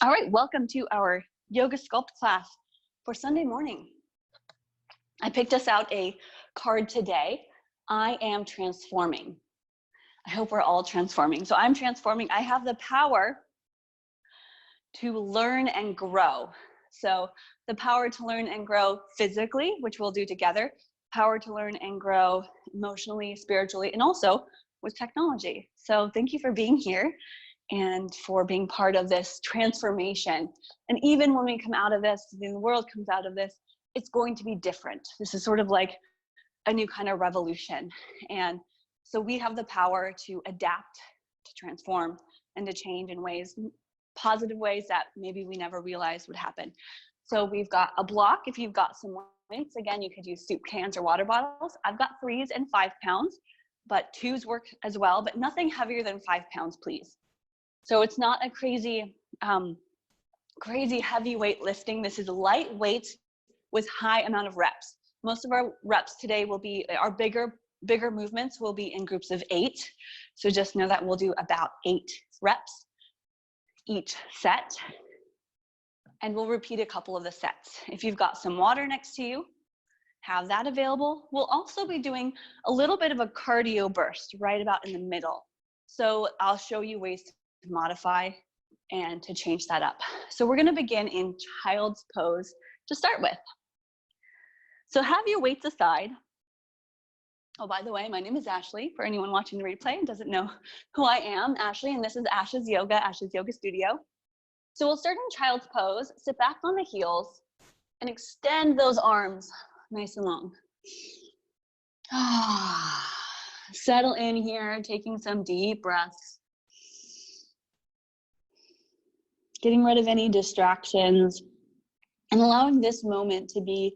All right, welcome to our yoga sculpt class for Sunday morning. I picked us out a card today. I am transforming. I hope we're all transforming. So I'm transforming. I have the power to learn and grow. So the power to learn and grow physically, which we'll do together, power to learn and grow emotionally, spiritually, and also with technology. So thank you for being here and for being part of this transformation. And even when we come out of this, the world comes out of this, it's going to be different. This is sort of like a new kind of revolution. And so we have the power to adapt, to transform, and to change in ways, positive ways that maybe we never realized would happen. So we've got a block. If you've got some weights, again, you could use soup cans or water bottles. I've got 3s and 5 pounds, but 2s work as well, but nothing heavier than 5 pounds, please. So it's not a crazy heavy weight lifting. This is light weights with high amount of reps. Most of our reps today will be, our bigger movements will be in groups of 8. So just know that we'll do about 8 reps each set. And we'll repeat a couple of the sets. If you've got some water next to you, have that available. We'll also be doing a little bit of a cardio burst right about in the middle. So I'll show you ways to modify and to change that up. So we're going to begin in child's pose to start with. So have your weights aside. Oh, by the way, my name is Ashley. For anyone watching the replay and doesn't know who I am, Ashley, and this is Ash's Yoga Studio. So we'll start in child's pose. Sit back on the heels and extend those arms nice and long. Settle in here, taking some deep breaths. Getting rid of any distractions and allowing this moment to be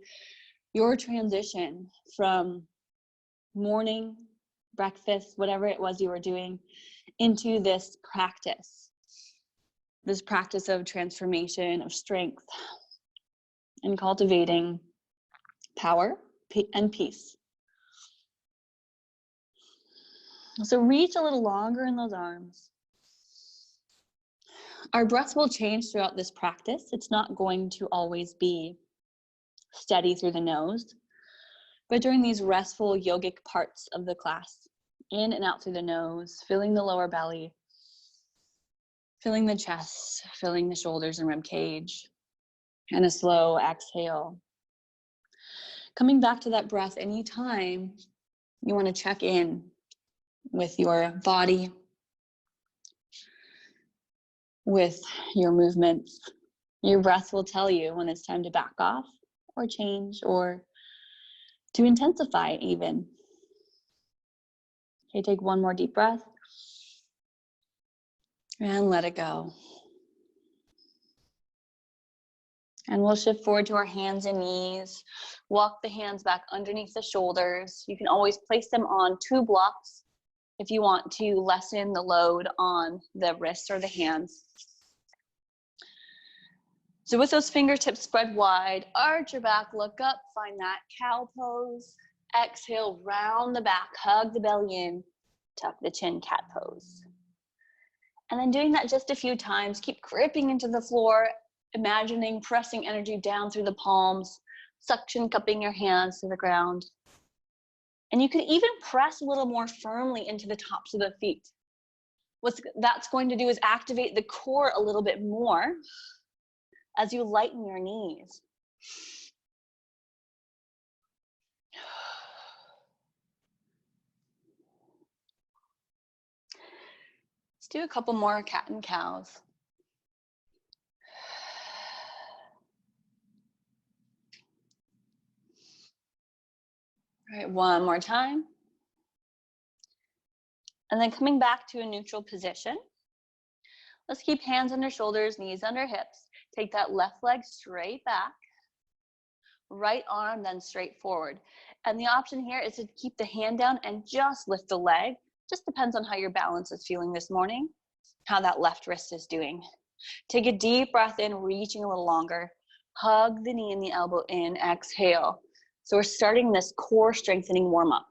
your transition from morning, breakfast, whatever it was you were doing, into this practice of transformation, of strength, and cultivating power and peace. So reach a little longer in those arms. Our breaths will change throughout this practice. It's not going to always be steady through the nose, but during these restful yogic parts of the class, in and out through the nose, filling the lower belly, filling the chest, filling the shoulders and rib cage, and a slow exhale. Coming back to that breath anytime you want to check in with your body, with your movements. Your breath will tell you when it's time to back off or change or to intensify even. Okay, take one more deep breath and let it go. And we'll shift forward to our hands and knees. Walk the hands back underneath the shoulders. You can always place them on 2 blocks if you want to lessen the load on the wrists or the hands. So with those fingertips spread wide, arch your back, look up, find that cow pose. Exhale, round the back, hug the belly in, tuck the chin, cat pose. And then doing that just a few times, keep gripping into the floor, imagining pressing energy down through the palms, suction cupping your hands to the ground. And you could even press a little more firmly into the tops of the feet. What that's going to do is activate the core a little bit more as you lighten your knees. Let's do a couple more cat and cows. All right, one more time. And then coming back to a neutral position. Let's keep hands under shoulders, knees under hips. Take that left leg straight back. Right arm then straight forward. And the option here is to keep the hand down and just lift the leg. Just depends on how your balance is feeling this morning, how that left wrist is doing. Take a deep breath in, reaching a little longer. Hug the knee and the elbow in, exhale. So we're starting this core strengthening warm-up.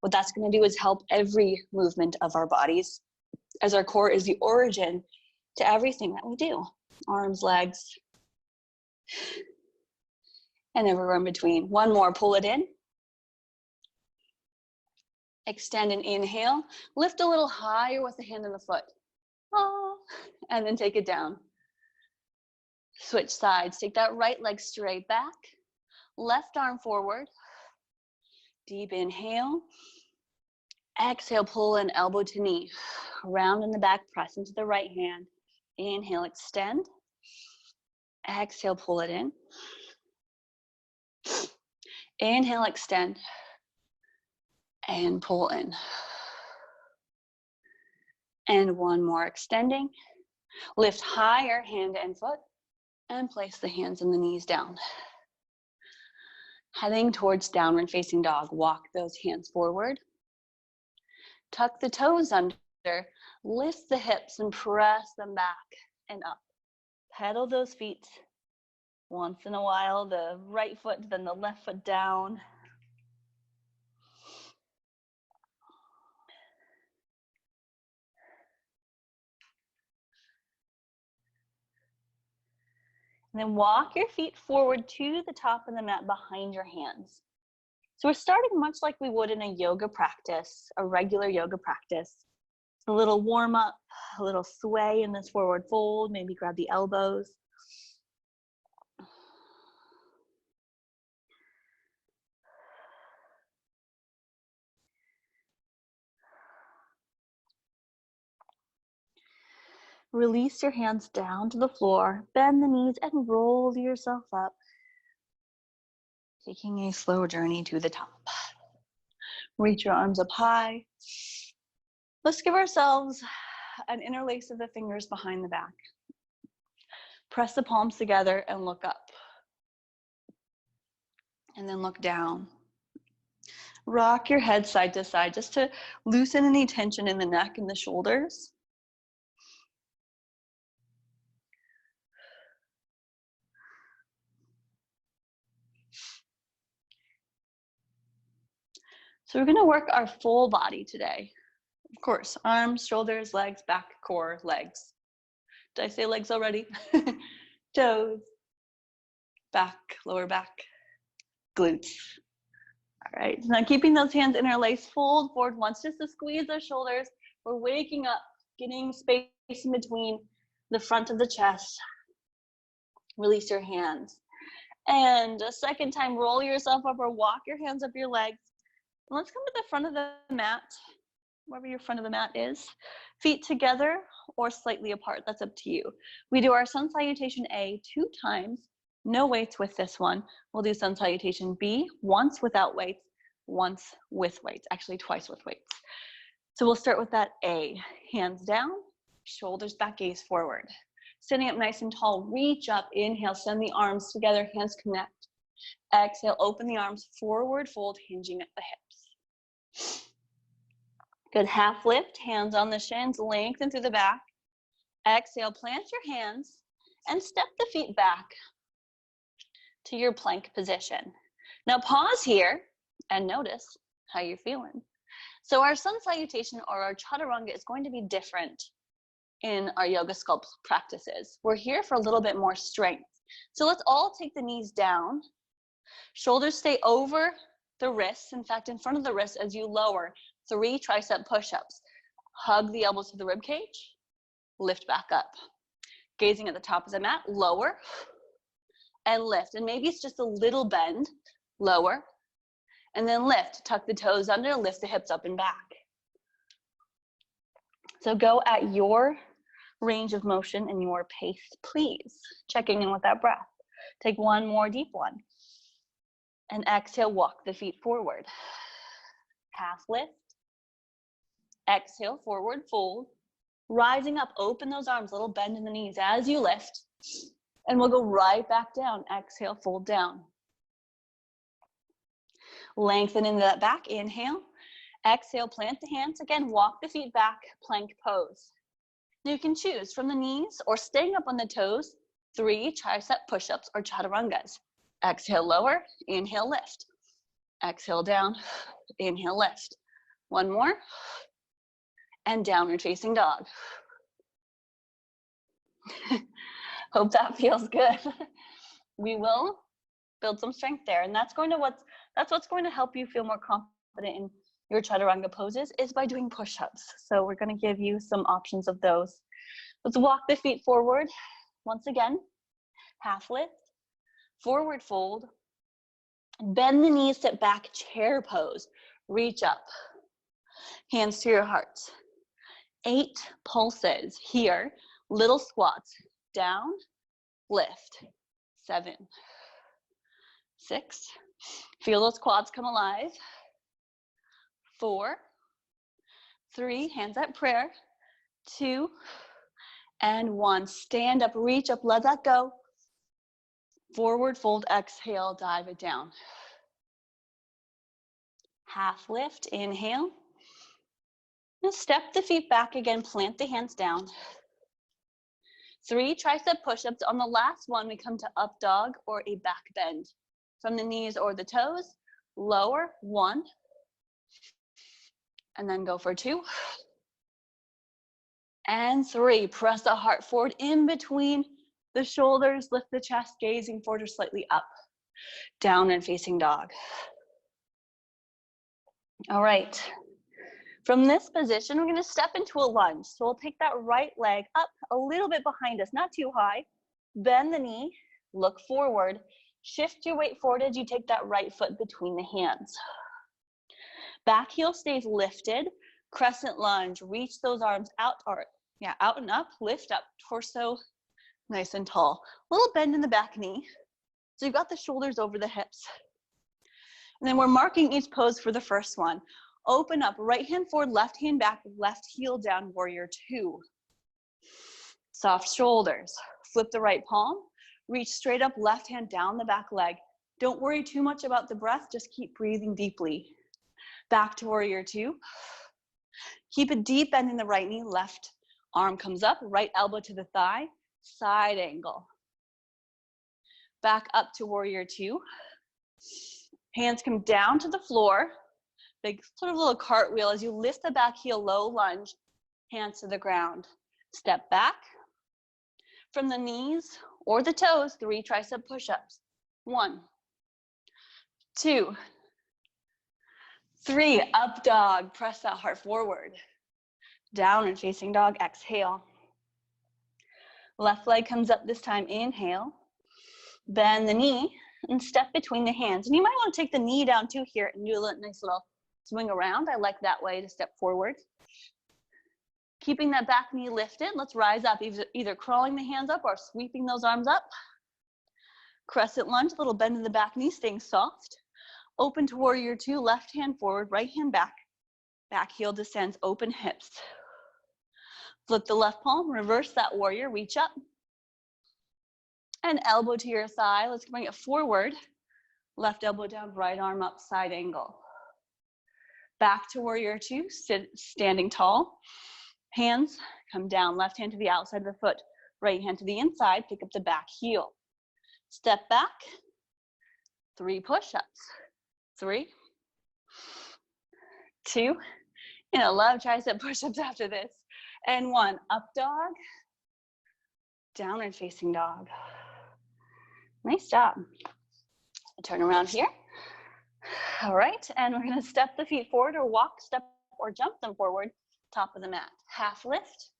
What that's going to do is help every movement of our bodies, as our core is the origin to everything that we do. arms, legs, and everywhere in between. One more, pull it in. Extend and inhale. Lift a little higher with the hand and the foot. Oh, and then take it down. Switch sides. Take that right leg straight back. Left arm forward. Deep inhale. Exhale, pull in elbow to knee. Round in the back, press into the right hand. Inhale, extend. Exhale, pull it in. Inhale, extend. And pull in. And one more, extending. Lift higher, hand and foot. And place the hands and the knees down. Heading towards downward facing dog. Walk those hands forward. Tuck the toes under. Lift the hips and press them back and up. Pedal those feet. Once in a while, the right foot, then the left foot down. And then walk your feet forward to the top of the mat behind your hands. So we're starting much like we would in a yoga practice, a regular yoga practice. A little warm up, a little sway in this forward fold, maybe grab the elbows. Release your hands down to the floor, bend the knees and roll yourself up. Taking a slow journey to the top. Reach your arms up high. Let's give ourselves an interlace of the fingers behind the back. Press the palms together and look up. And then look down. Rock your head side to side just to loosen any tension in the neck and the shoulders. So we're going to work our full body today. Of course, arms, shoulders, legs, back, core, legs. Did I say legs already? Toes, back, lower back, glutes. All right, so now keeping those hands interlaced, fold forward once just to squeeze those shoulders. We're waking up, getting space in between the front of the chest. Release your hands. And a second time, roll yourself up or walk your hands up your legs. And let's come to the front of the mat, wherever your front of the mat is. Feet together or slightly apart, that's up to you. We do our sun salutation A 2 times, no weights with this one. We'll do sun salutation B once without weights, once with weights, actually twice with weights. So we'll start with that A. Hands down, shoulders back, gaze forward. Standing up nice and tall, reach up, inhale, send the arms together, hands connect. Exhale, open the arms, forward fold, hinging at the hips. Good, half lift, hands on the shins, lengthen through the back. Exhale, plant your hands and step the feet back to your plank position. Now pause here and notice how you're feeling. So our sun salutation or our chaturanga is going to be different in our yoga sculpt practices. We're here for a little bit more strength. So let's all take the knees down. Shoulders stay over the wrists. In fact, in front of the wrists as you lower, 3 tricep push-ups. Hug the elbows to the rib cage. Lift back up. Gazing at the top of the mat, lower and lift. And maybe it's just a little bend, lower, and then lift. Tuck the toes under, lift the hips up and back. So go at your range of motion and your pace, please. Checking in with that breath. Take one more deep one. And exhale, walk the feet forward. Half lift. Exhale, forward fold. Rising up, open those arms, little bend in the knees as you lift. And we'll go right back down. Exhale, fold down. Lengthen into that back, inhale. Exhale, plant the hands. Again, walk the feet back, plank pose. Now you can choose from the knees or staying up on the toes, 3 tricep push-ups or chaturangas. Exhale, lower, inhale, lift. Exhale, down, inhale, lift. One more. And downward facing dog. Hope that feels good. We will build some strength there, and that's what's going to help you feel more confident in your chaturanga poses, is by doing push-ups. So we're going to give you some options of those. Let's walk the feet forward. Once again, half lift, forward fold, bend the knees, sit back, chair pose, reach up, hands to your heart. 8 pulses here, little squats, down, lift, 7, 6, feel those quads come alive, 4, 3, hands at prayer, 2, and 1. Stand up, reach up, let that go. Forward fold, exhale, dive it down. Half lift, inhale. Now step the feet back again, plant the hands down. 3 tricep push-ups. On the last one, we come to up dog or a back bend. From the knees or the toes, lower, 1, and then go for 2. And 3, press the heart forward in between the shoulders, lift the chest, gazing forward or slightly up, down and facing dog. All right, from this position, we're gonna step into a lunge. So we'll take that right leg up a little bit behind us, not too high, bend the knee, look forward, shift your weight forward as you take that right foot between the hands. Back heel stays lifted, crescent lunge, reach those arms out, or out and up, lift up, torso nice and tall. Little bend in the back knee. So you've got the shoulders over the hips. And then we're marking each pose for the first one. Open up, right hand forward, left hand back, left heel down, warrior 2. Soft shoulders. Flip the right palm, reach straight up, left hand down the back leg. Don't worry too much about the breath, just keep breathing deeply. Back to warrior 2. Keep a deep bend in the right knee, left arm comes up, right elbow to the thigh, side angle. Back up to warrior 2. Hands come down to the floor. Big sort of little cartwheel as you lift the back heel, low lunge, hands to the ground. Step back. From the knees or the toes, 3 tricep push-ups. 1, 2, 3, up dog, press that heart forward. Down and facing dog, exhale. Left leg comes up this time, inhale. Bend the knee and step between the hands. And you might want to take the knee down too here and do a nice little swing around. I like that way to step forward. Keeping that back knee lifted, let's rise up, either crawling the hands up or sweeping those arms up. Crescent lunge, little bend in the back knee, staying soft. Open to warrior 2, left hand forward, right hand back. Back heel descends, open hips. Flip the left palm, reverse that warrior, reach up. And elbow to your thigh, let's bring it forward. Left elbow down, right arm up, side angle. Back to warrior 2, standing tall. Hands come down, left hand to the outside of the foot, right hand to the inside, pick up the back heel. Step back, 3 push-ups. 3, 2, and I love tricep push-ups after this. And 1, up dog, down and facing dog. Nice job. Turn around here. All right, and we're gonna step the feet forward or walk, step or jump them forward, top of the mat. Half lift,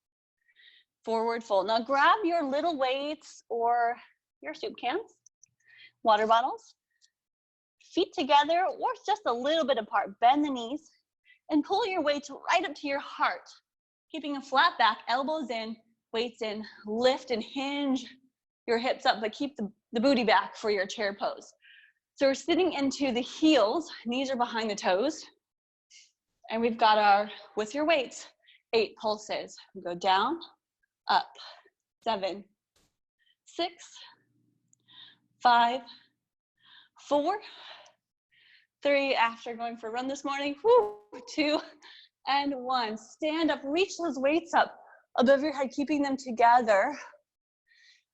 forward fold. Now grab your little weights or your soup cans, water bottles, feet together or just a little bit apart. Bend the knees and pull your weights right up to your heart. Keeping a flat back, elbows in, weights in, lift and hinge your hips up, but keep the booty back for your chair pose. So we're sitting into the heels, knees are behind the toes, and we've got our, with your weights, 8 pulses. We go down, up, 7, 6, 5, 4, 3, after going for a run this morning, 2, and 1. Stand up, reach those weights up above your head, keeping them together.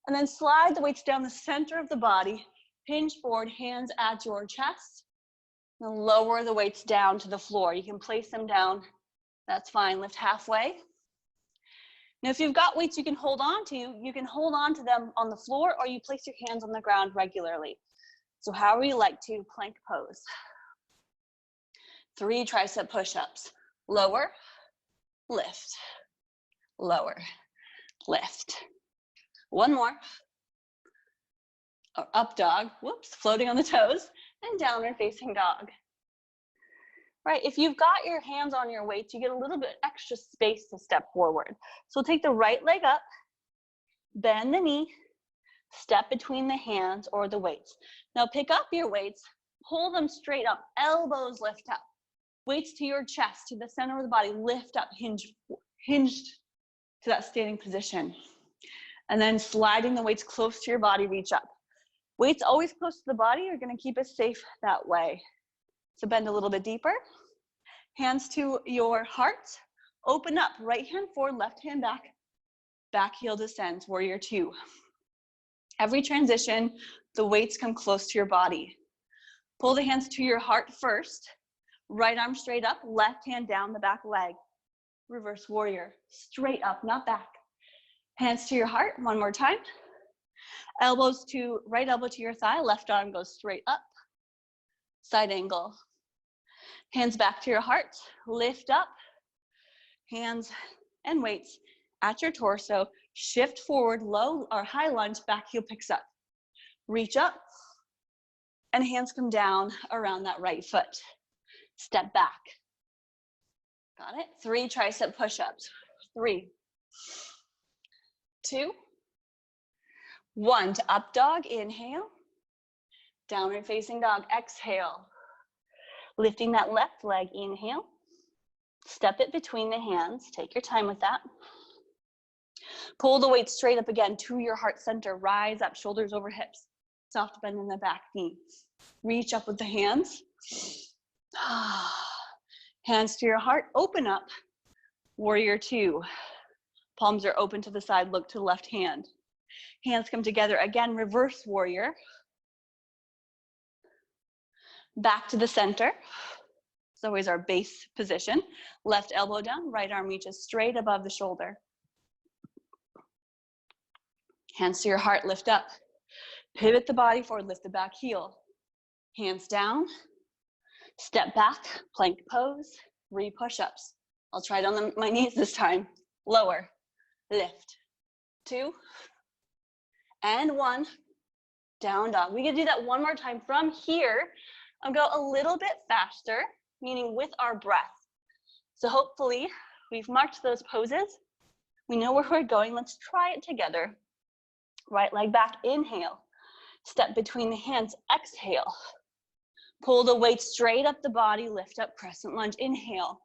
And then slide the weights down the center of the body, hinge forward, hands at your chest, and lower the weights down to the floor. You can place them down, that's fine. Lift halfway. Now, if you've got weights you can hold on to, you can hold on to them on the floor or you place your hands on the ground regularly. So however you like to, plank pose. 3 tricep push-ups. Lower, lift, lower, lift. 1 more. Or up dog, whoops, floating on the toes, and downward facing dog. Right, if you've got your hands on your weights, you get a little bit extra space to step forward. So take the right leg up, bend the knee, step between the hands or the weights. Now pick up your weights, pull them straight up, elbows lift up. Weights to your chest, to the center of the body, lift up, hinged to that standing position. And then sliding the weights close to your body, reach up. Weights always close to the body are gonna keep us safe that way. So bend a little bit deeper. Hands to your heart. Open up, right hand forward, left hand back. Back heel descends, warrior 2. Every transition, the weights come close to your body. Pull the hands to your heart first. Right arm straight up, left hand down the back leg. Reverse warrior, straight up, not back. Hands to your heart, 1 more time. Elbows to, right elbow to your thigh, left arm goes straight up. Side angle. Hands back to your heart, lift up. Hands and weights at your torso. Shift forward, low or high lunge, back heel picks up. Reach up, and hands come down around that right foot. Step back. Got it? 3 tricep push-ups. 3, 2, 1. To up dog, inhale. Downward facing dog, exhale. Lifting that left leg, inhale. Step it between the hands. Take your time with that. Pull the weight straight up again to your heart center. Rise up, shoulders over hips. Soft bend in the back knee. Reach up with the hands. Hands to your heart, open up. Warrior 2. Palms are open to the side, look to the left hand. Hands come together again, reverse warrior. Back to the center. It's always our base position. Left elbow down, right arm reaches straight above the shoulder. Hands to your heart, lift up. Pivot the body forward, lift the back heel. Hands down, step back, plank pose, 3 push-ups. I'll try it on my knees this time. Lower, lift, 2, and 1. Down dog. We can do that 1 more time from here. I'll go a little bit faster, meaning with our breath. So hopefully we've marked those poses. We know where we're going. Let's try it together. Right leg back, inhale. Step between the hands, exhale. Pull the weight straight up the body, lift up, crescent lunge, inhale.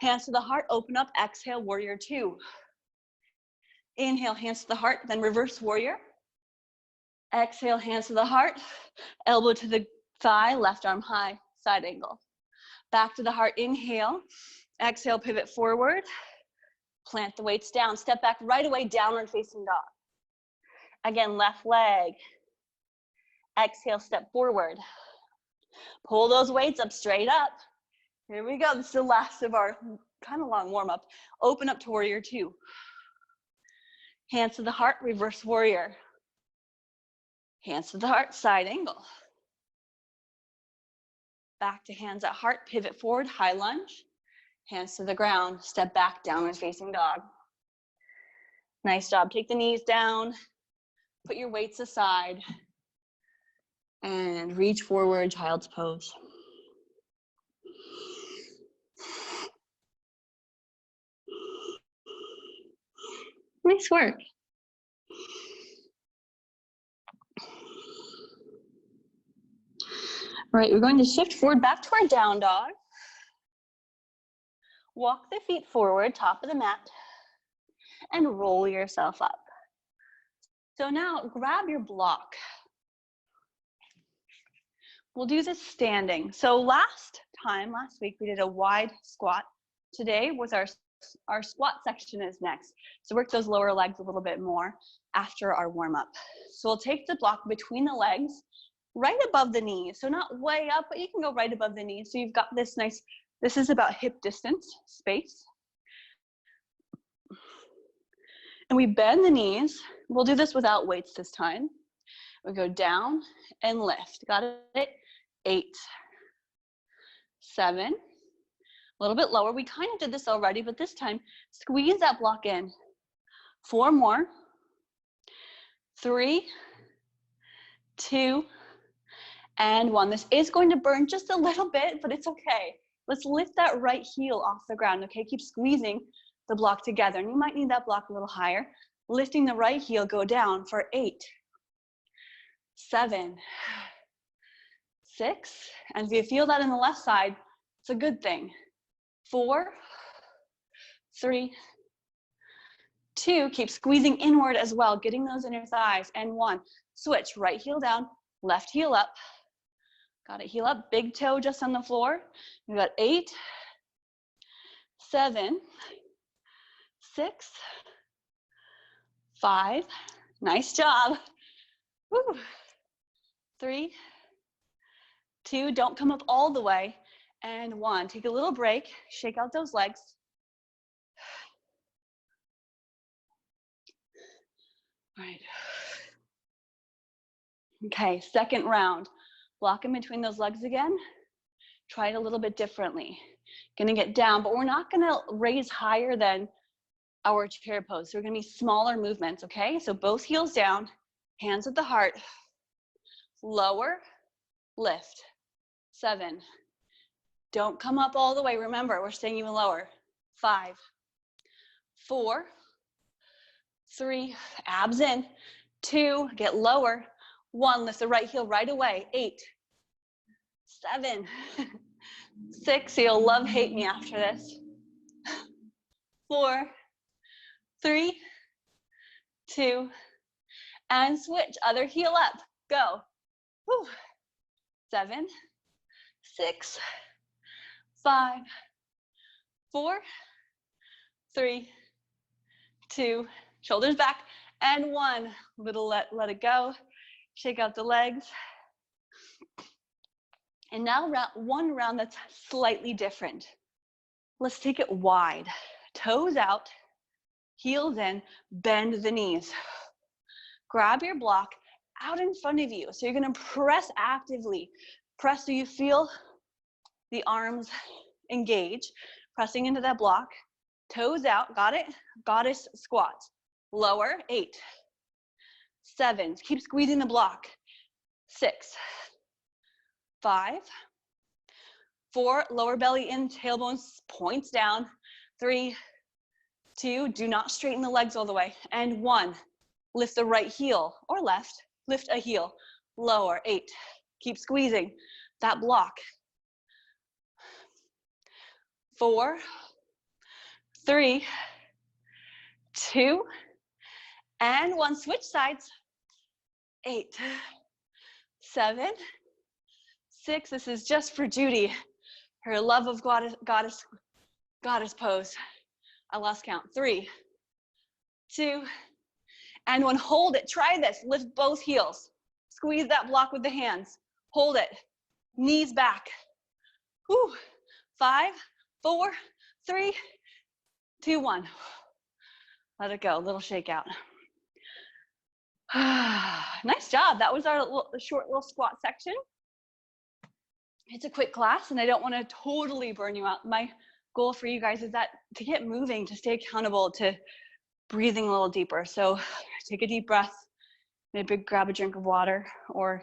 Hands to the heart, open up, exhale, warrior 2. Inhale, hands to the heart, then reverse warrior. Exhale, hands to the heart, elbow to the thigh, left arm high, side angle. Back to the heart, inhale. Exhale, pivot forward. Plant the weights down, step back right away, downward facing dog. Again, left leg. Exhale, step forward. Pull those weights up, straight up. Here we go. This is the last of our kind of long warm up. Open up to warrior 2. Hands to the heart, reverse warrior. Hands to the heart, side angle. Back to hands at heart, pivot forward, high lunge. Hands to the ground, step back, downward facing dog. Nice job. Take the knees down, put your weights aside, and reach forward, child's pose. Nice work. All right, we're going to shift forward back to our down dog. Walk the feet forward, top of the mat, and roll yourself up. So now grab your block. We'll do this standing. So last week, we did a wide squat. Today was our squat section is next. So work those lower legs a little bit more after our warm up. So we'll take the block between the legs, right above the knees. So not way up, but you can go right above the knees. So you've got this nice, this is about hip distance space. And we bend the knees. We'll do this without weights this time. We go down and lift. Got it? 8, 7, a little bit lower. We kind of did this already, but this time, squeeze that block in. 4 more. 3, 2, and 1. This is going to burn just a little bit, but it's okay. Let's lift that right heel off the ground, okay? Keep squeezing the block together, and you might need that block a little higher. Lifting the right heel, go down for 8, 7, 6, and if you feel that in the left side, it's a good thing. 4, 3, 2, keep squeezing inward as well, getting those inner thighs, and 1. Switch, right heel down, left heel up. Got it, heel up, big toe just on the floor. We got 8, 7, 6, 5, nice job. Woo. 3, 2, don't come up all the way, and 1. Take a little break, shake out those legs. All right. Okay, second round. Block in between those legs again. Try it a little bit differently. Gonna get down, but we're not gonna raise higher than our chair pose. So we're gonna be smaller movements, okay? So both heels down, hands at the heart. Lower, lift. 7. Don't come up all the way. Remember, we're staying even lower. 5, 4, 3, abs in. 2, get lower. 1, lift the right heel right away. 8, 7, 6, you'll love hate me after this. 4, 3, 2, and switch. Other heel up. Go. Whew. 7, 6, 5, 4, 3, 2, shoulders back, and 1. Little let it go. Shake out the legs. And now one round that's slightly different. Let's take it wide. Toes out, heels in, bend the knees. Grab your block out in front of you. So you're gonna press actively. Press so you feel the arms engage, pressing into that block. Toes out, got it? Goddess squat. Lower, 8, 7, keep squeezing the block. 6, 5, 4, lower belly in, tailbones points down. 3, 2, do not straighten the legs all the way. And 1, lift the right heel or left, lift a heel. Lower, 8, keep squeezing that block. 4, 3, 2, and 1, switch sides. 8, 7, 6, this is just for Judy, her love of goddess pose. I lost count. 3, 2, and 1, hold it, try this, lift both heels. Squeeze that block with the hands, hold it, knees back. Whew. 5, 4, 3, 2, 1. Let it go, little shakeout. Nice job. That was our short little squat section. It's a quick class and I don't want to totally burn you out. My goal for you guys is that to get moving, to stay accountable, to breathing a little deeper. So take a deep breath, maybe grab a drink of water, or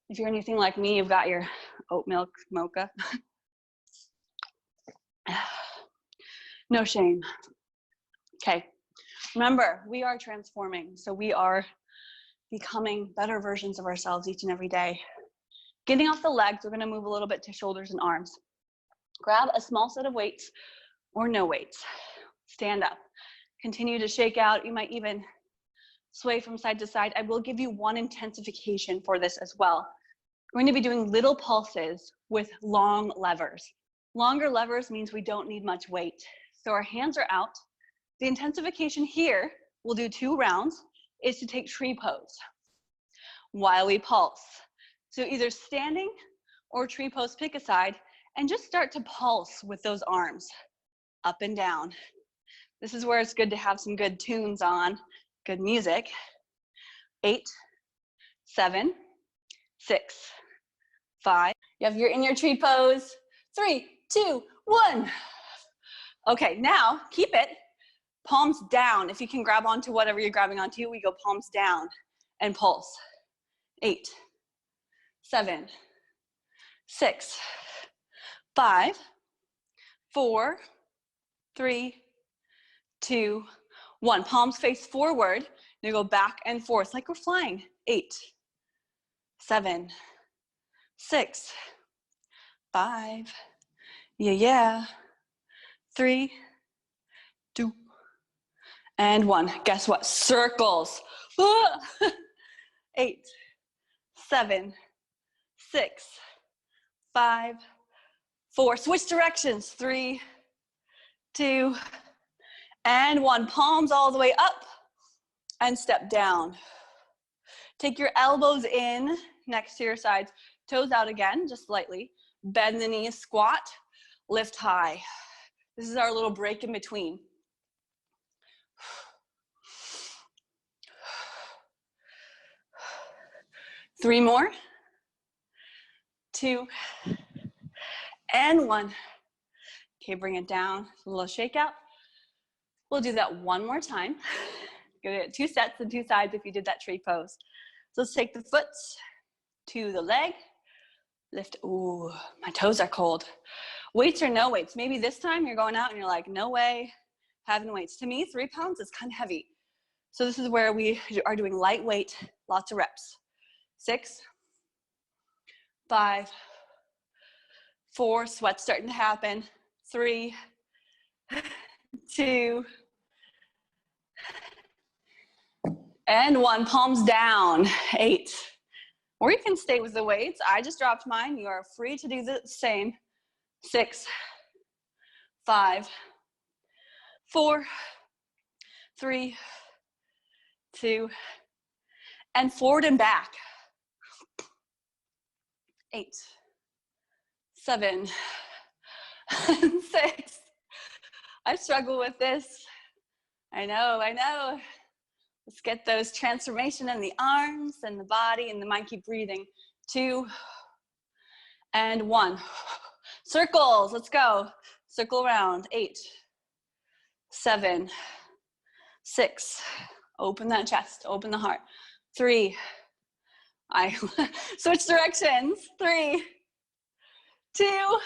if you're anything like me, you've got your oat milk mocha. No shame. Okay. Remember, we are transforming. So we are becoming better versions of ourselves each and every day. Getting off the legs, we're gonna move a little bit to shoulders and arms. Grab a small set of weights or no weights. Stand up. Continue to shake out. You might even sway from side to side. I will give you one intensification for this as well. We're going to be doing little pulses with long levers. Longer levers means we don't need much weight. So our hands are out. The intensification here, we'll do 2 rounds, is to take tree pose while we pulse. So either standing or tree pose, pick a side, and just start to pulse with those arms up and down. This is where it's good to have some good tunes on, good music. 8, 7, 6, 5. You're in your tree pose. 3, 2, 1. Okay, now keep it. Palms down. If you can grab onto whatever you're grabbing onto, we go palms down and pulse. 8, 7, 6, 5, 4, 3, 2, 1. Palms face forward. You go back and forth like we're flying. 8, 7, 6, 5, yeah. 3, 2, and 1. Guess what? Circles. 8, 7, 6, 5, 4. Switch directions. 3, 2, and 1. Palms all the way up and step down. Take your elbows in next to your sides. Toes out again, just slightly. Bend the knees, squat, lift high. This is our little break in between. Three more. 2, and 1. Okay, bring it down, a little shakeout. We'll do that one more time. Get 2 sets and 2 sides if you did that tree pose. So let's take the foot to the leg. Lift, ooh, my toes are cold. Weights or no weights? Maybe this time you're going out and you're like, no way, having weights. To me, 3 pounds is kind of heavy. So this is where we are doing lightweight, lots of reps. 6, 5, 4, sweat starting to happen. 3, 2, and 1. Palms down. 8. Or you can stay with the weights. I just dropped mine. You are free to do the same. 6, 5, 4, 3, 2, and forward and back. 8, 7, 6. I struggle with this. I know. Let's get those transformation in the arms and the body and the mind. Keep breathing. 2, and 1. Circles, let's go. Circle around. 8, 7, 6. Open that chest, open the heart. 3. I switch directions. 3, 2,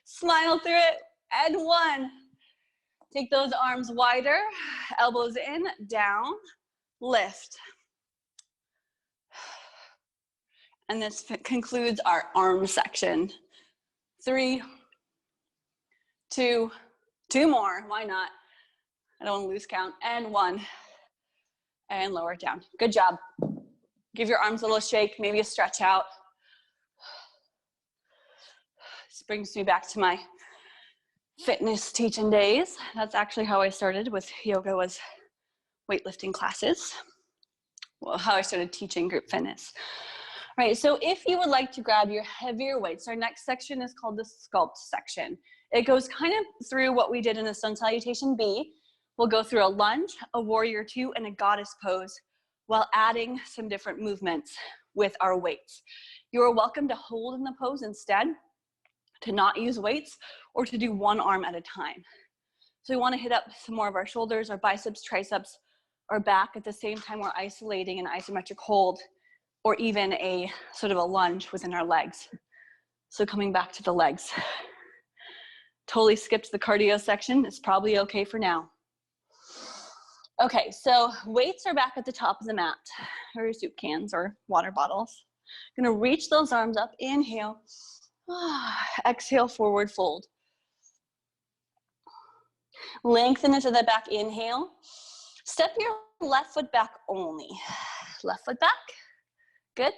smile through it, and 1. Take those arms wider, elbows in, down, lift. And this concludes our arm section. 3, 2, 2 more, why not? I don't want to lose count, and 1. And lower it down. Good job. Give your arms a little shake, maybe a stretch out. This brings me back to my fitness teaching days. That's actually how I started with yoga, was weightlifting classes. Well, how I started teaching group fitness. All right, so if you would like to grab your heavier weights, our next section is called the Sculpt section. It goes kind of through what we did in the Sun Salutation B. We'll go through a lunge, a warrior 2, and a goddess pose while adding some different movements with our weights. You are welcome to hold in the pose instead, to not use weights, or to do one arm at a time. So we want to hit up some more of our shoulders, our biceps, triceps, our back at the same time we're isolating an isometric hold, or even a sort of a lunge within our legs. So coming back to the legs. Totally skipped the cardio section. It's probably okay for now. Okay, so weights are back at the top of the mat, or your soup cans or water bottles. Gonna reach those arms up, inhale, exhale, forward fold. Lengthen into the back, inhale. Step your left foot back only. Left foot back, good.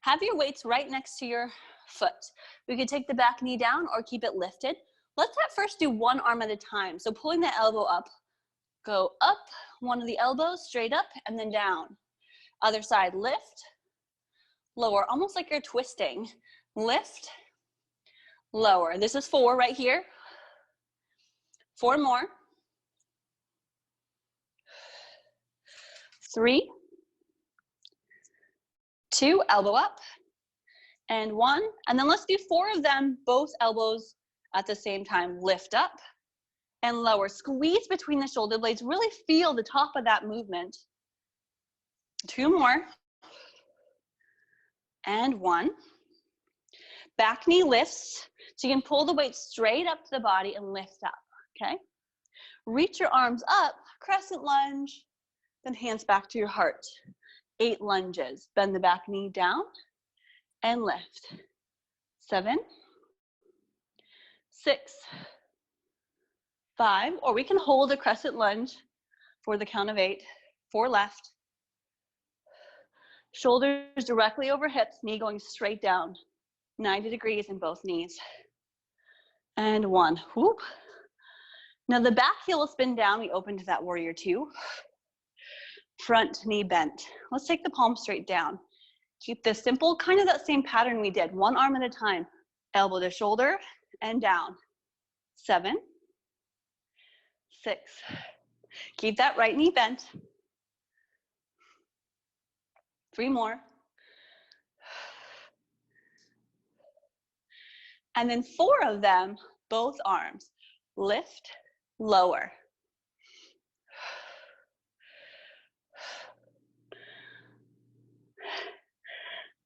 Have your weights right next to your foot. We could take the back knee down or keep it lifted. Let's at first do one arm at a time. So pulling the elbow up, go up, one of the elbows, straight up, and then down. Other side, lift, lower, almost like you're twisting. Lift, lower. This is 4 right here. 4 more. 3, 2, elbow up, and 1. And then let's do 4 of them, both elbows at the same time. Lift up and lower. Squeeze between the shoulder blades. Really feel the top of that movement. 2 more. And 1. Back knee lifts. So you can pull the weight straight up to the body and lift up, okay? Reach your arms up, crescent lunge, then hands back to your heart. 8 lunges. Bend the back knee down and lift. 7, 6, 5, or we can hold a crescent lunge for the count of 8. 4 left. Shoulders directly over hips, knee going straight down. 90 degrees in both knees. And 1. Whoop. Now the back heel will spin down. We open to that warrior 2. Front knee bent. Let's take the palm straight down. Keep this simple, kind of that same pattern we did. 1 arm at a time. Elbow to shoulder and down. 7, 6. Keep that right knee bent. 3 more. And then 4 of them, both arms. Lift, lower.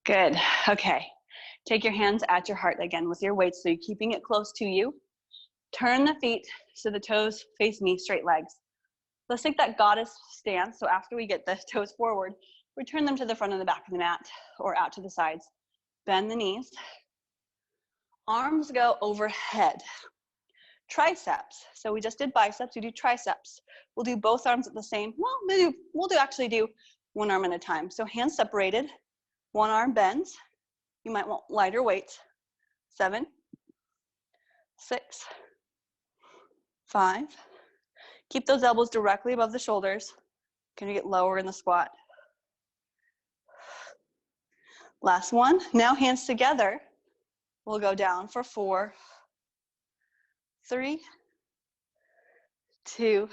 Good. Okay. Take your hands at your heart again with your weight, so you're keeping it close to you. Turn the feet so the toes face me, straight legs. Let's take that goddess stance. So after we get the toes forward, return them to the front and the back of the mat or out to the sides. Bend the knees. Arms go overhead. Triceps. So we just did biceps, we do triceps. We'll do both arms at the same, well, we'll actually do 1 arm at a time. So hands separated, 1 arm bends. You might want lighter weights. 7, 6, 5. Keep those elbows directly above the shoulders. Can you get lower in the squat? Last one. Now hands together. We'll go down for 4, 3, 2,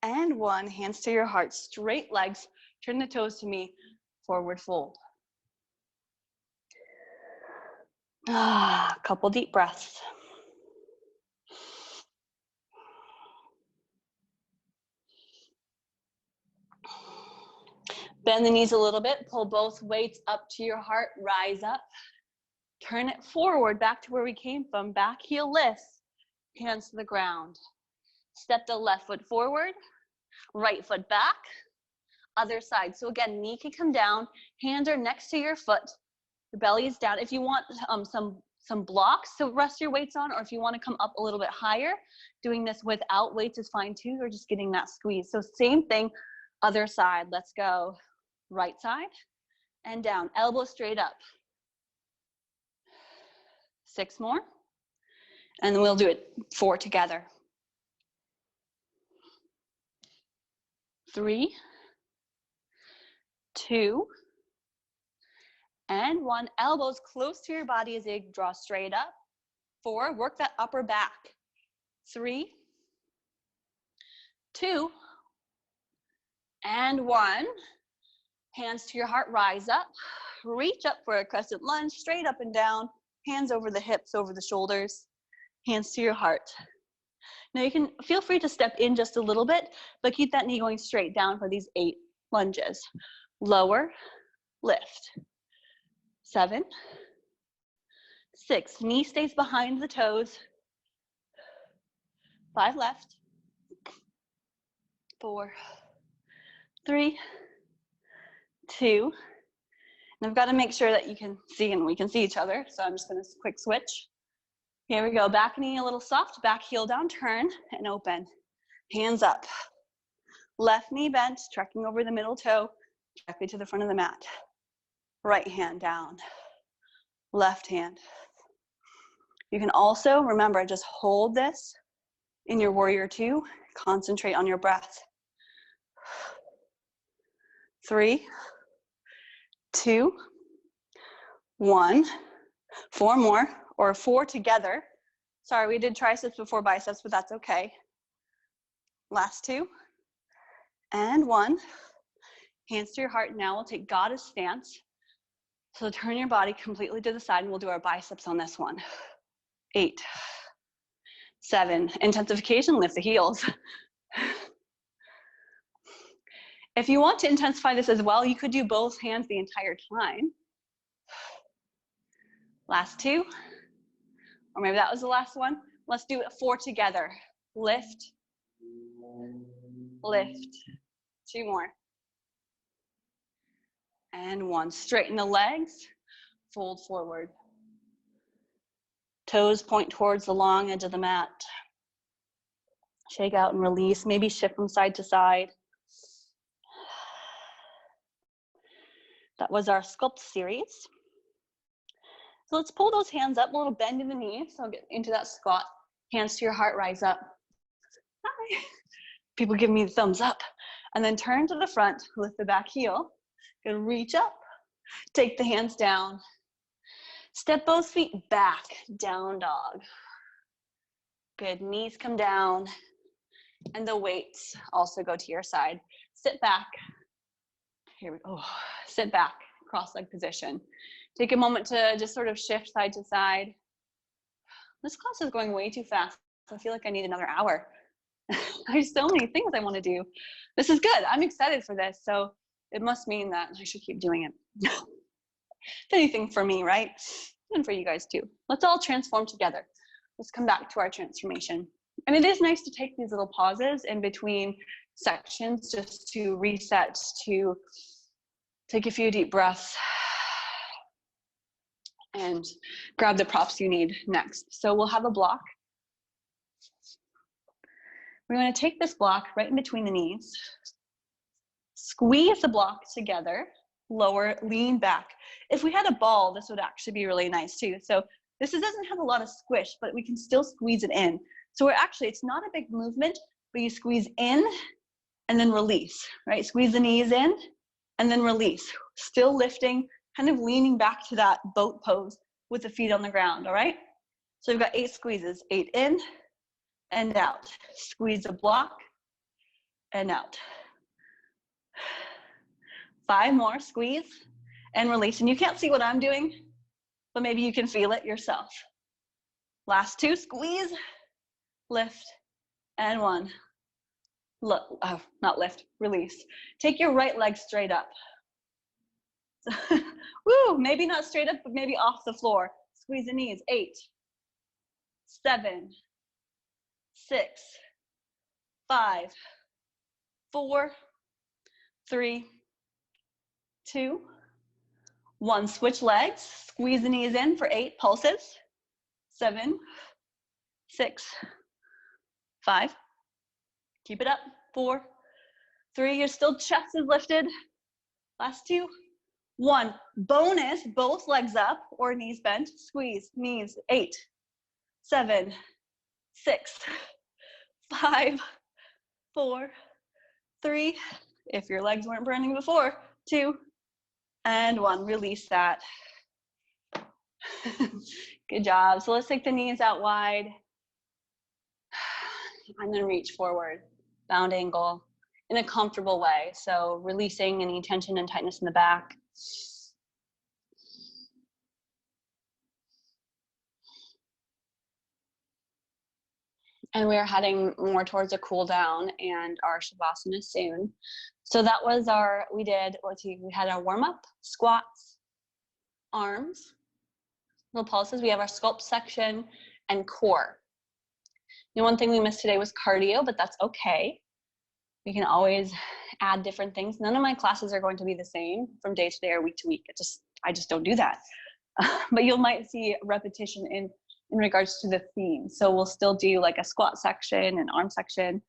and 1. Hands to your heart. Straight legs. Turn the toes to me. Forward fold. Couple deep breaths. Bend the knees a little bit. Pull both weights up to your heart. Rise up. Turn it forward, back to where we came from. Back heel lifts. Hands to the ground. Step the left foot forward. Right foot back. Other side. So again, knee can come down. Hands are next to your foot. The belly is down. If you want some blocks to rest your weights on, or if you want to come up a little bit higher, doing this without weights is fine too. You're just getting that squeeze. So same thing, other side. Let's go. Right side and down. Elbow straight up. 6 more. And then we'll do it 4 together. 3, 2, and 1. Elbows close to your body as they draw straight up. 4, work that upper back. 3, 2, and 1. Hands to your heart, rise up. Reach up for a crescent lunge, straight up and down. Hands over the hips, over the shoulders. Hands to your heart. Now you can feel free to step in just a little bit, but keep that knee going straight down for these 8 lunges. Lower, lift. 7, 6, knee stays behind the toes. 5 left. 4, 3, 2. And I've got to make sure that you can see and we can see each other. So I'm just going to quick switch. Here we go. Back knee a little soft, back heel down, turn and open. Hands up. Left knee bent, trekking over the middle toe, directly to the front of the mat. Right hand down. Left hand. You can also, remember, just hold this in your warrior 2. Concentrate on your breath. 3, 2, 1. 4 more, or 4 together. Sorry, we did triceps before biceps, but that's okay. Last 2. And 1. Hands to your heart. Now we'll take goddess stance. So turn your body completely to the side and we'll do our biceps on this one. 8, 7, intensification, lift the heels. If you want to intensify this as well, you could do both hands the entire time. Last 2, or maybe that was the last one. Let's do it 4 together. Lift, lift. 2 more. And 1. Straighten the legs, fold forward. Toes point towards the long edge of the mat. Shake out and release, maybe shift from side to side. That was our Sculpt series. So let's pull those hands up, a little bend in the knees. So I'll get into that squat. Hands to your heart, rise up. Hi. People give me the thumbs up. And then turn to the front, lift the back heel. Gonna reach up, take the hands down. Step both feet back, down dog. Good, knees come down. And the weights also go to your side. Sit back. Here we go. Sit back, cross-leg position. Take a moment to just sort of shift side to side. This class is going way too fast. I feel like I need another hour. There's so many things I want to do. This is good. I'm excited for this. So it must mean that I should keep doing it. If anything for me, right? And for you guys too. Let's all transform together. Let's come back to our transformation. And it is nice to take these little pauses in between sections just to reset, to take a few deep breaths and grab the props you need next. So we'll have a block. We're going to take this block right in between the knees, squeeze the block together, lower, lean back. If we had a ball, this would actually be really nice too. So this doesn't have a lot of squish, but we can still squeeze it in. So we're actually, it's not a big movement, but you squeeze in and then release, right? Squeeze the knees in and then release. Still lifting, kind of leaning back to that boat pose with the feet on the ground, all right? So we've got 8 squeezes, 8 in and out. Squeeze the block and out. 5 more, squeeze and release. And you can't see what I'm doing, but maybe you can feel it yourself. Last 2, squeeze, lift, and 1. Look, oh, not lift, release. Take your right leg straight up. Woo, maybe not straight up, but maybe off the floor. Squeeze the knees. 8, 7, 6, 5, 4, 3, 2, 1. Switch legs. Squeeze the knees in for 8 pulses. 7, 6, 5. Keep it up. 4, 3. Your still chest is lifted. Last 2. 1. Bonus, both legs up or knees bent. Squeeze, knees. 8, 7, 6, 5, 4, 3. If your legs weren't burning before, 2, and 1. Release that. Good job. So let's take the knees out wide and then reach forward, bound angle in a comfortable way. So releasing any tension and tightness in the back. And we are heading more towards a cool down and our Shavasana soon. So that was our, we had our warm up, squats, arms, little pulses. We have our Sculpt section and core. The one thing we missed today was cardio, but that's okay. We can always add different things. None of my classes are going to be the same from day to day or week to week. I just don't do that. But you might see repetition in regards to the theme. So we'll still do like a squat section and arm section.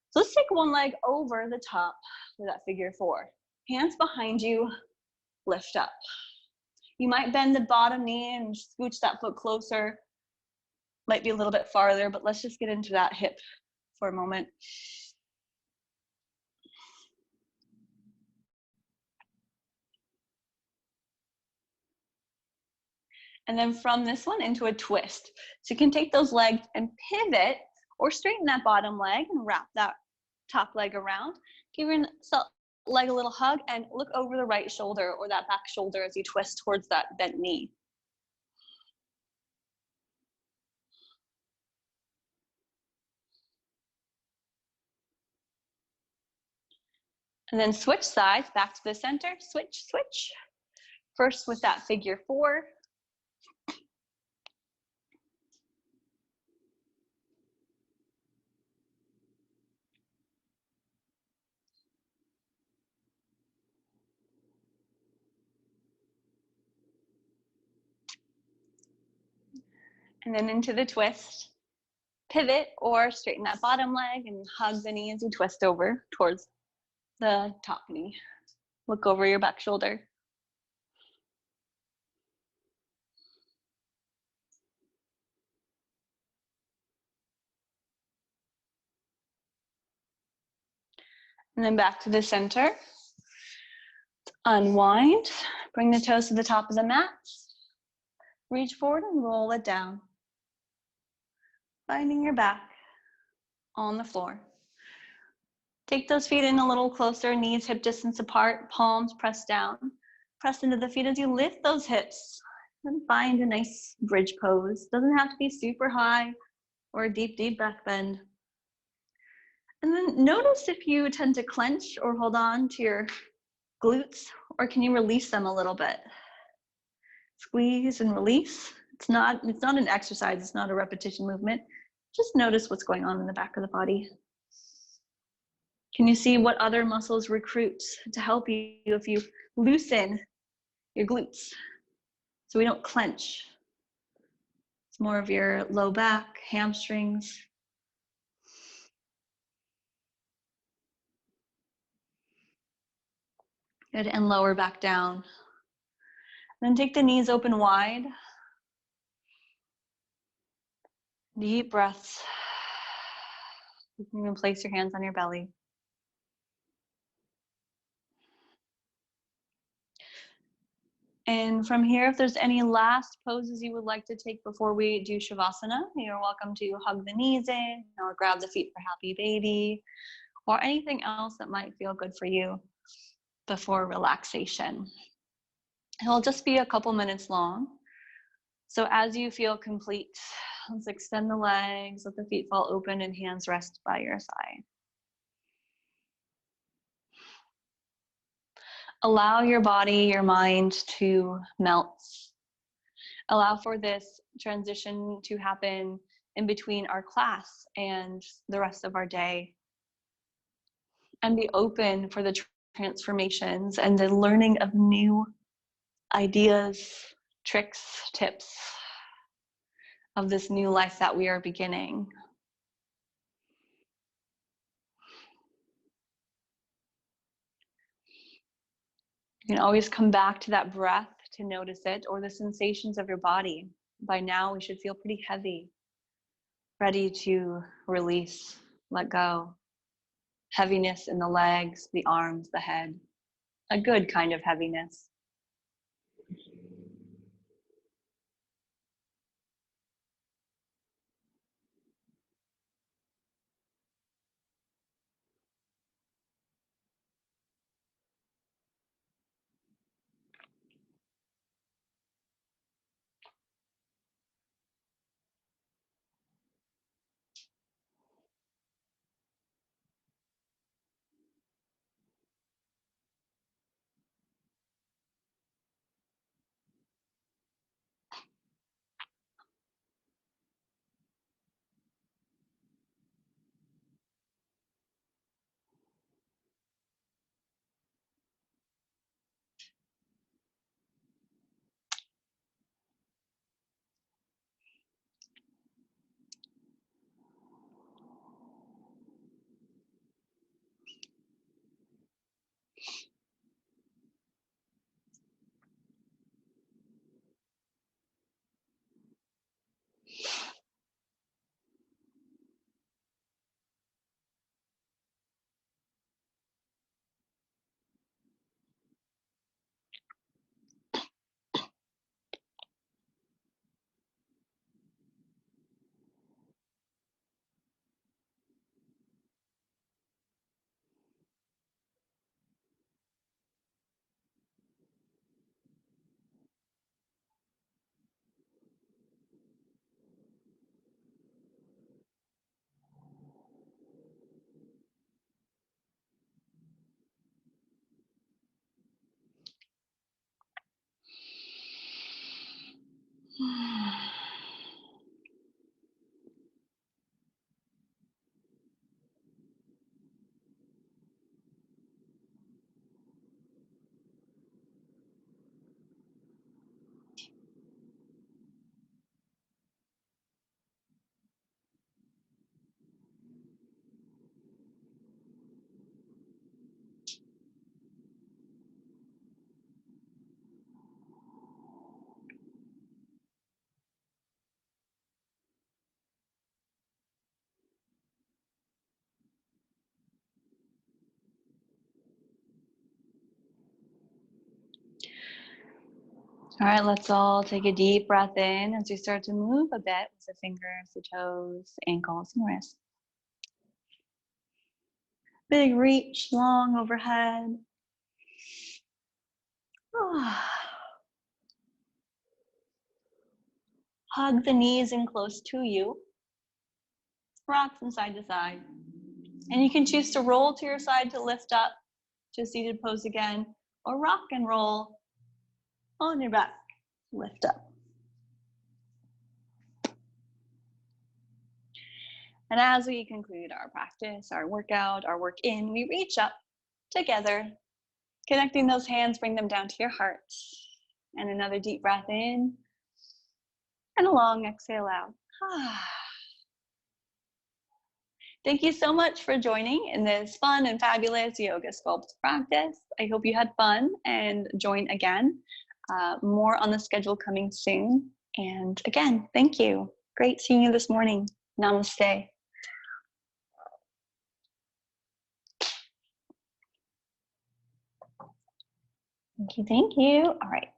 So let's take one leg over the top for that figure 4. Hands behind you, lift up. You might bend the bottom knee and scooch that foot closer. Might be a little bit farther, but let's just get into that hip for a moment. And then from this one into a twist. So you can take those legs and pivot or straighten that bottom leg and wrap that top leg around. Give yourself a leg a little hug and look over the right shoulder or that back shoulder as you twist towards that bent knee. And then switch sides, back to the center, switch, switch. First with that figure 4. And then into the twist. Pivot or straighten that bottom leg and hug the knee as you twist over towards the top knee. Look over your back shoulder. And then back to the center. Unwind. Bring the toes to the top of the mat. Reach forward and roll it down. Finding your back on the floor. Take those feet in a little closer, knees hip distance apart, palms pressed down. Press into the feet as you lift those hips. And find a nice bridge pose. Doesn't have to be super high or a deep, deep back bend. And then notice if you tend to clench or hold on to your glutes, or can you release them a little bit? Squeeze and release. It's not an exercise, it's not a repetition movement. Just notice what's going on in the back of the body. Can you see what other muscles recruit to help you if you loosen your glutes so we don't clench? It's more of your low back, hamstrings. Good, and lower back down. Then take the knees open wide. Deep breaths. You can even place your hands on your belly. And from here, if there's any last poses you would like to take before we do Shavasana, you're welcome to hug the knees in or grab the feet for happy baby or anything else that might feel good for you before relaxation. It'll just be a couple minutes long. So as you feel complete, let's extend the legs, let the feet fall open and hands rest by your side. Allow your body, your mind to melt. Allow for this transition to happen in between our class and the rest of our day. And be open for the transformations and the learning of new ideas, tricks, tips of this new life that we are beginning. You can always come back to that breath to notice it, or the sensations of your body. By now, we should feel pretty heavy, ready to release, let go. Heaviness in the legs, the arms, the head. A good kind of heaviness. All right, let's all take a deep breath in as we start to move a bit with the fingers, the toes, ankles, and wrists. Big reach, long overhead. Hug the knees in close to you. Rock from side to side. And you can choose to roll to your side to lift up to seated pose again, or rock and roll on your back, lift up. And as we conclude our practice, our workout, our work in, we reach up together, connecting those hands, bring them down to your heart. And another deep breath in, and a long exhale out. Thank you so much for joining in this fun and fabulous yoga sculpt practice. I hope you had fun and join again. More on the schedule coming soon. And again, thank you. Great seeing you this morning. Namaste. Thank you, thank you. All right.